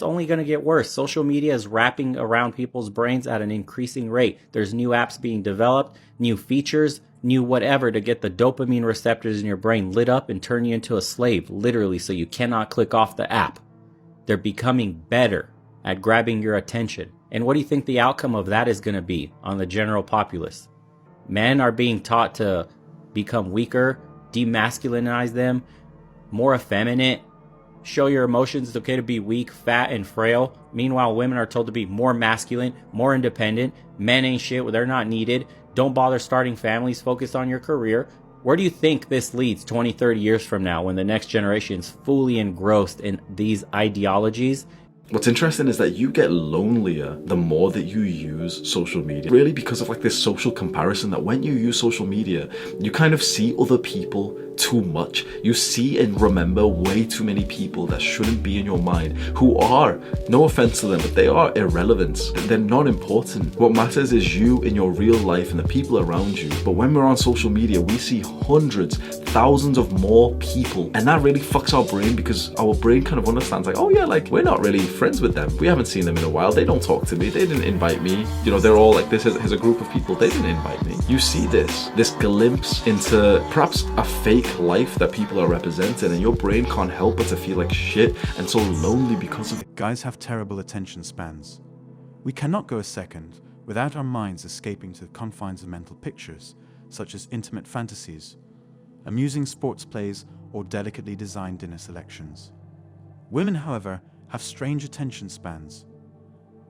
it's only going to get worse. Social media is wrapping around people's brains at an increasing rate. There's new apps being developed, new features, new whatever to get the dopamine receptors in your brain lit up and turn you into a slave, literally, so you cannot click off the app. They're becoming better at grabbing your attention. And what do you think the outcome of that is going to be on the general populace? Men are being taught to become weaker, demasculinize them, more effeminate, show your emotions. It's okay to be weak, fat, and frail. Meanwhile, women are told to be more masculine, more independent. Men ain't shit, they're not needed. Don't bother starting families, focus on your career. Where do you think this leads 20, 30 years from now when the next generation is fully engrossed in these ideologies? What's interesting is that you get lonelier the more that you use social media. Really because of like this social comparison that when you use social media, you kind of see other people too much. You see and remember way too many people that shouldn't be in your mind, who are, no offense to them, but they are irrelevant. They're not important. What matters is you in your real life and the people around you. But when we're on social media, we see hundreds, thousands of more people. And that really fucks our brain because our brain kind of understands like, oh yeah, like we're not really friends with them. We haven't seen them in a while. They don't talk to me. They didn't invite me. You know, they're all like, this is a group of people. They didn't invite me. You see this glimpse into perhaps a fake life that people are representing, and your brain can't help but to feel like shit and so lonely because of it. Guys have terrible attention spans. We cannot go a second without our minds escaping to the confines of mental pictures, such as intimate fantasies, amusing sports plays, or delicately designed dinner selections. Women, however, have strange attention spans.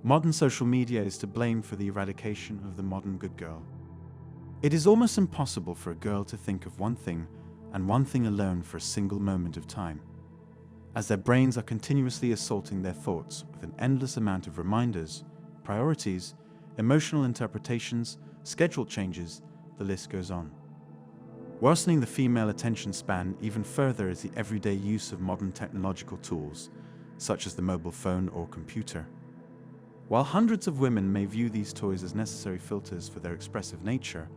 Modern social media is to blame for the eradication of the modern good girl. It is almost impossible for a girl to think of one thing and one thing alone for a single moment of time, as their brains are continuously assaulting their thoughts with an endless amount of reminders, priorities, emotional interpretations, schedule changes, the list goes on. Worsening the female attention span even further is the everyday use of modern technological tools, such as the mobile phone or computer. While hundreds of women may view these toys as necessary filters for their expressive nature,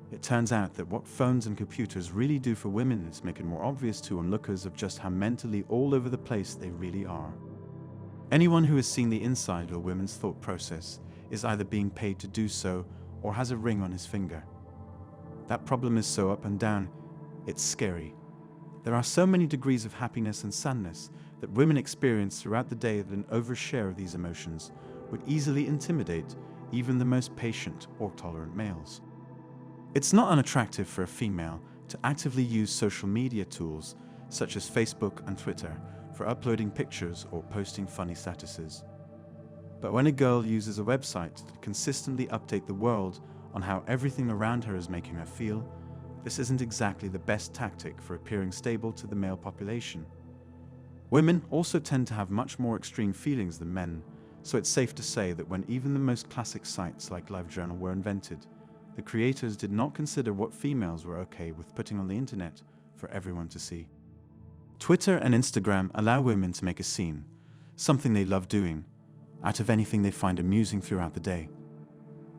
it turns out that what phones and computers really do for women is make it more obvious to onlookers of just how mentally all over the place they really are. Anyone who has seen the inside of a woman's thought process is either being paid to do so or has a ring on his finger. That problem is so up and down, it's scary. There are so many degrees of happiness and sadness that women experience throughout the day that an overshare of these emotions would easily intimidate even the most patient or tolerant males. It's not unattractive for a female to actively use social media tools such as Facebook and Twitter for uploading pictures or posting funny statuses. But when a girl uses a website to consistently update the world on how everything around her is making her feel, this isn't exactly the best tactic for appearing stable to the male population. Women also tend to have much more extreme feelings than men, so it's safe to say that when even the most classic sites like LiveJournal were invented, the creators did not consider what females were okay with putting on the internet for everyone to see. Twitter and Instagram allow women to make a scene, something they love doing, out of anything they find amusing throughout the day.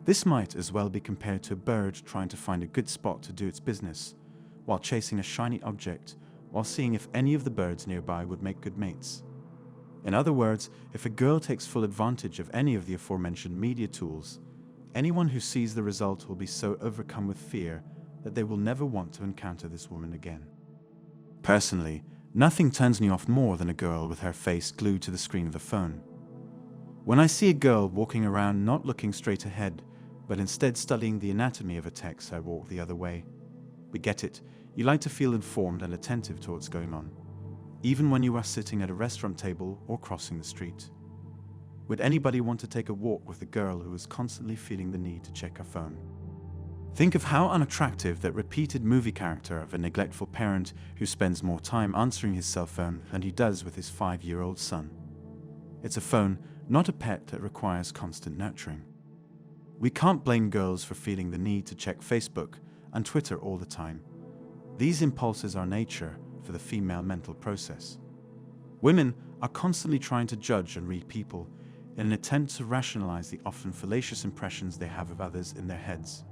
This might as well be compared to a bird trying to find a good spot to do its business, while chasing a shiny object, while seeing if any of the birds nearby would make good mates. In other words, if a girl takes full advantage of any of the aforementioned media tools, anyone who sees the result will be so overcome with fear that they will never want to encounter this woman again. Personally, nothing turns me off more than a girl with her face glued to the screen of a phone. When I see a girl walking around not looking straight ahead, but instead studying the anatomy of a text, I walk the other way. We get it, you like to feel informed and attentive to what's going on, even when you are sitting at a restaurant table or crossing the street. Would anybody want to take a walk with a girl who is constantly feeling the need to check her phone? Think of how unattractive that repeated movie character of a neglectful parent who spends more time answering his cell phone than he does with his 5-year-old son. It's a phone, not a pet, that requires constant nurturing. We can't blame girls for feeling the need to check Facebook and Twitter all the time. These impulses are nature for the female mental process. Women are constantly trying to judge and read people in an attempt to rationalize the often fallacious impressions they have of others in their heads.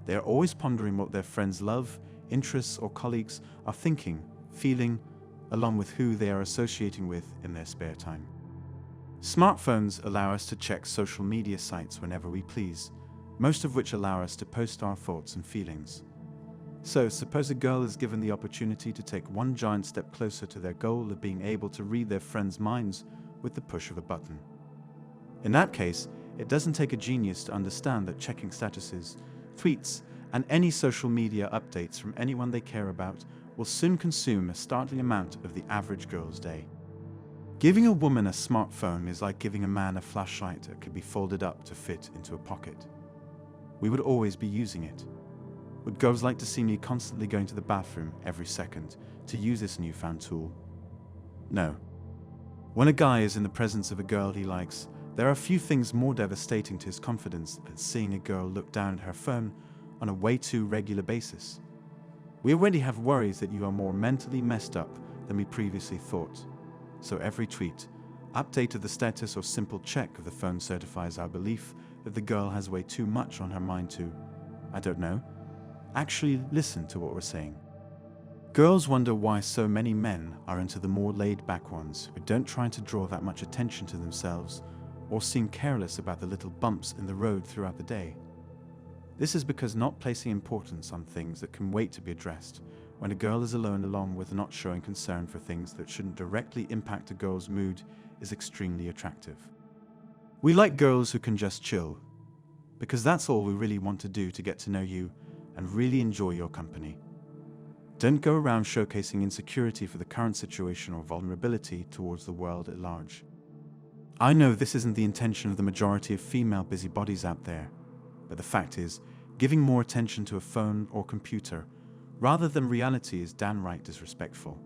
They are always pondering what their friends' love, interests, or colleagues are thinking, feeling, along with who they are associating with in their spare time. Smartphones allow us to check social media sites whenever we please, most of which allow us to post our thoughts and feelings. So, suppose a girl is given the opportunity to take one giant step closer to their goal of being able to read their friends' minds with the push of a button. In that case, it doesn't take a genius to understand that checking statuses, tweets, and any social media updates from anyone they care about will soon consume a startling amount of the average girl's day. Giving a woman a smartphone is like giving a man a flashlight that could be folded up to fit into a pocket. We would always be using it. Would girls like to see me constantly going to the bathroom every second to use this newfound tool? No. When a guy is in the presence of a girl he likes, there are few things more devastating to his confidence than seeing a girl look down at her phone on a way too regular basis. We already have worries that you are more mentally messed up than we previously thought. So every tweet, update of the status, or simple check of the phone certifies our belief that the girl has way too much on her mind to, I don't know, actually listen to what we're saying. Girls wonder why so many men are into the more laid-back ones who don't try to draw that much attention to themselves or seem careless about the little bumps in the road throughout the day. This is because not placing importance on things that can wait to be addressed when a girl is alone, along with not showing concern for things that shouldn't directly impact a girl's mood, is extremely attractive. We like girls who can just chill, because that's all we really want to do to get to know you and really enjoy your company. Don't go around showcasing insecurity for the current situation or vulnerability towards the world at large. I know this isn't the intention of the majority of female busybodies out there, but the fact is, giving more attention to a phone or computer rather than reality is downright disrespectful.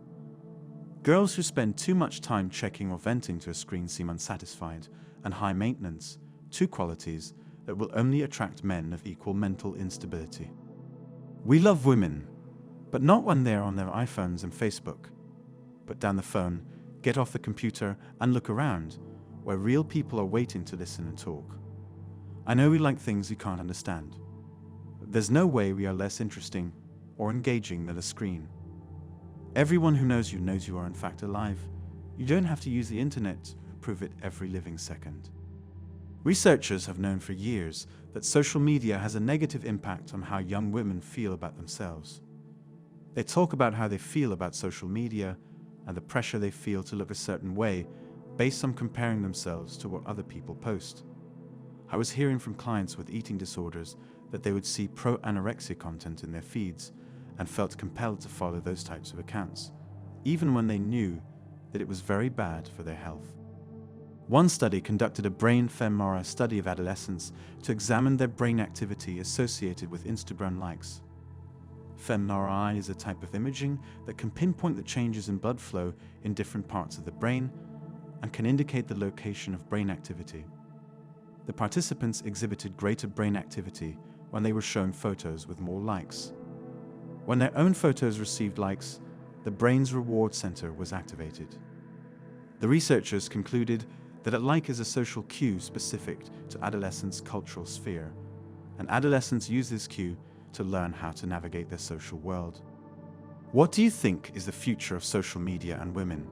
Girls who spend too much time checking or venting to a screen seem unsatisfied and high maintenance, two qualities that will only attract men of equal mental instability. We love women, but not when they're on their iPhones and Facebook. Put down the phone, get off the computer, and look around, where real people are waiting to listen and talk. I know we like things you can't understand, but there's no way we are less interesting or engaging than a screen. Everyone who knows you are in fact alive. You don't have to use the internet to prove it every living second. Researchers have known for years that social media has a negative impact on how young women feel about themselves. They talk about how they feel about social media and the pressure they feel to look a certain way based on comparing themselves to what other people post. I was hearing from clients with eating disorders that they would see pro-anorexia content in their feeds and felt compelled to follow those types of accounts, even when they knew that it was very bad for their health. One study conducted a brain fMRI study of adolescents to examine their brain activity associated with Instagram likes. fMRI is a type of imaging that can pinpoint the changes in blood flow in different parts of the brain and can indicate the location of brain activity. The participants exhibited greater brain activity when they were shown photos with more likes. When their own photos received likes, the brain's reward center was activated. The researchers concluded that a like is a social cue specific to adolescents' cultural sphere, and adolescents use this cue to learn how to navigate their social world. What do you think is the future of social media and women?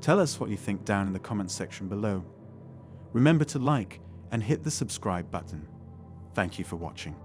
Tell us what you think down in the comments section below. Remember to like and hit the subscribe button. Thank you for watching.